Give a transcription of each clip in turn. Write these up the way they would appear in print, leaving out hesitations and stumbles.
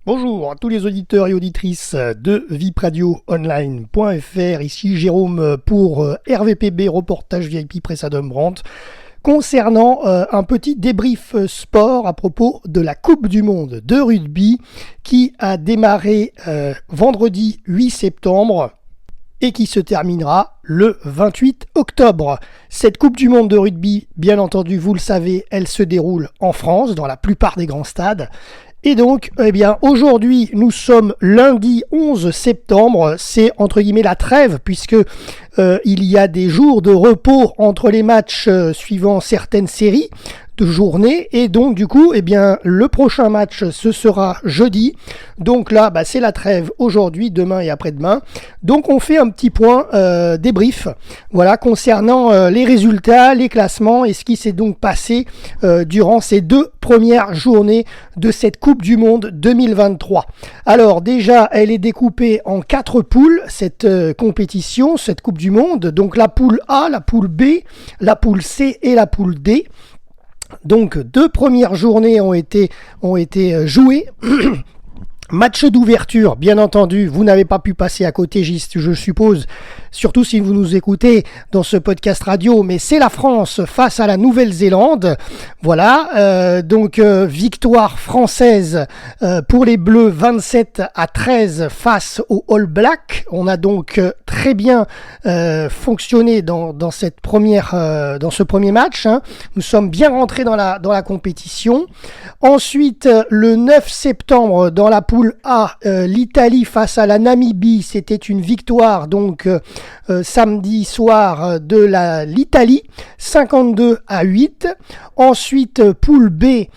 Bonjour à tous les auditeurs et auditrices de vipradioonline.fr, ici Jérôme pour RVPB, reportage VIP Presse Adam Brandt, concernant un petit débrief sport à propos de la Coupe du Monde de rugby qui a démarré vendredi 8 septembre et qui se terminera le 28 octobre. Cette Coupe du Monde de rugby, bien entendu, vous le savez, elle se déroule en France, dans la plupart des grands stades. Et donc, aujourd'hui, nous sommes lundi 11 septembre, c'est entre guillemets la trêve, puisque il y a des jours de repos entre les matchs suivant certaines séries de journée, et donc du coup, le prochain match, ce sera jeudi. Donc là, c'est la trêve aujourd'hui, demain et après-demain. Donc on fait un petit point débrief, voilà, concernant les résultats, les classements et ce qui s'est donc passé durant ces deux premières journées de cette Coupe du Monde 2023. Alors déjà, elle est découpée en 4 poules, cette compétition, cette Coupe du Monde. Donc la poule A, la poule B, la poule C et la poule D. Donc deux premières journées ont été jouées. Match d'ouverture, bien entendu, vous n'avez pas pu passer à côté, je suppose, surtout si vous nous écoutez dans ce podcast radio, mais c'est la France face à la Nouvelle-Zélande. Voilà, victoire française pour les Bleus 27-13 face aux All Blacks. On a donc très bien fonctionné dans ce premier match. Nous sommes bien rentrés dans la compétition. Ensuite, le 9 septembre, dans la poule A, l'Italie face à la Namibie, c'était une victoire samedi soir de l'Italie, 52-8. Ensuite, poule B,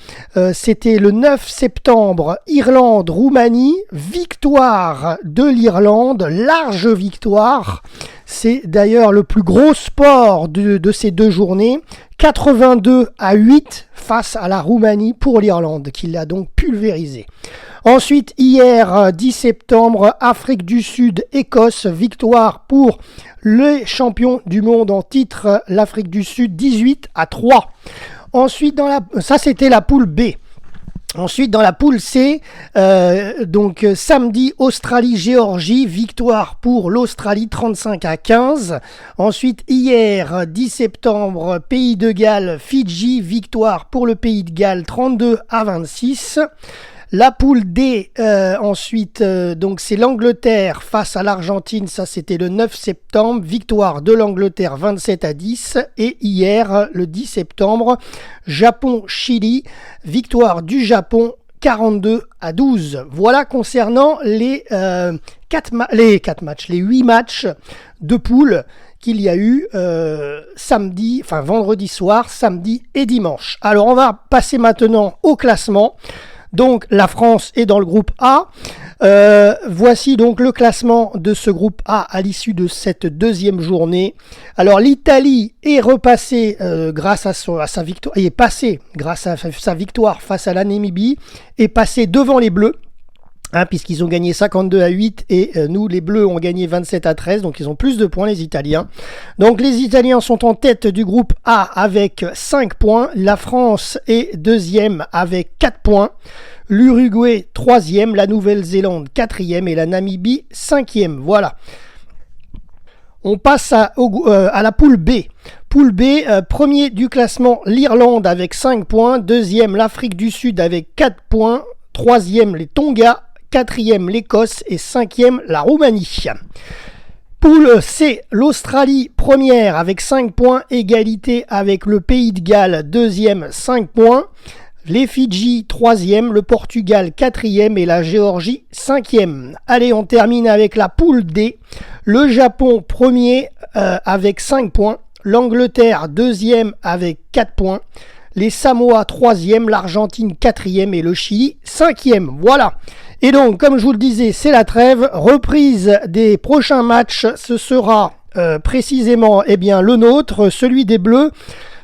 c'était le 9 septembre, Irlande-Roumanie, victoire de l'Irlande, large victoire. C'est d'ailleurs le plus gros score de ces deux journées, 82-8 face à la Roumanie pour l'Irlande, qui l'a donc pulvérisé. Ensuite, hier, 10 septembre, Afrique du Sud, Écosse, victoire pour les champions du monde en titre, l'Afrique du Sud, 18-3. Ensuite, ça c'était la poule B. Ensuite, dans la poule C, samedi, Australie-Géorgie, victoire pour l'Australie 35-15. Ensuite, hier, 10 septembre, Pays de Galles, Fidji, victoire pour le Pays de Galles 32-26. La poule D, c'est l'Angleterre face à l'Argentine, ça c'était le 9 septembre, victoire de l'Angleterre 27-10. Et hier, le 10 septembre, Japon-Chili, victoire du Japon 42-12. Voilà concernant les 8 matchs de poule qu'il y a eu vendredi soir, samedi et dimanche. Alors on va passer maintenant au classement. Donc la France est dans le groupe A. Voici donc le classement de ce groupe A à l'issue de cette deuxième journée. Alors l'Italie est repassée grâce à sa victoire, grâce à sa victoire face à la Namibie, est passée devant les Bleus. Puisqu'ils ont gagné 52-8 et nous les Bleus ont gagné 27-13, donc ils ont plus de points les Italiens. Donc les Italiens sont en tête du groupe A avec 5 points, la France est deuxième avec 4 points, l'Uruguay troisième, la Nouvelle-Zélande quatrième et la Namibie cinquième. Voilà. On passe à la poule B. Poule B, premier du classement l'Irlande avec 5 points, deuxième l'Afrique du Sud avec 4 points, troisième les Tonga, quatrième l'Écosse et cinquième la Roumanie. Poule C, l'Australie première avec 5 points, égalité avec le Pays de Galles deuxième 5 points, les Fidji troisième, le Portugal quatrième et la Géorgie cinquième. Allez, on termine avec la poule D, le Japon premier avec 5 points, l'Angleterre deuxième avec 4 points, les Samoa 3e, l'Argentine 4e et le Chili 5e. Voilà. Et donc, comme je vous le disais, c'est la trêve. Reprise des prochains matchs, ce sera précisément le nôtre, celui des Bleus.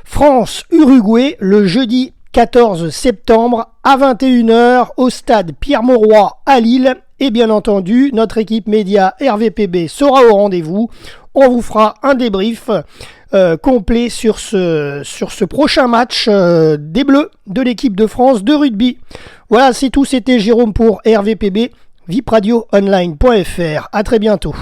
France-Uruguay, le jeudi 14 septembre à 21h au stade Pierre-Mauroy à Lille. Et bien entendu, notre équipe média RVPB sera au rendez-vous. On vous fera un débrief complet sur ce prochain match des Bleus de l'équipe de France de rugby. Voilà, c'est tout, c'était Jérôme pour RVPB, vipradioonline.fr. À très bientôt.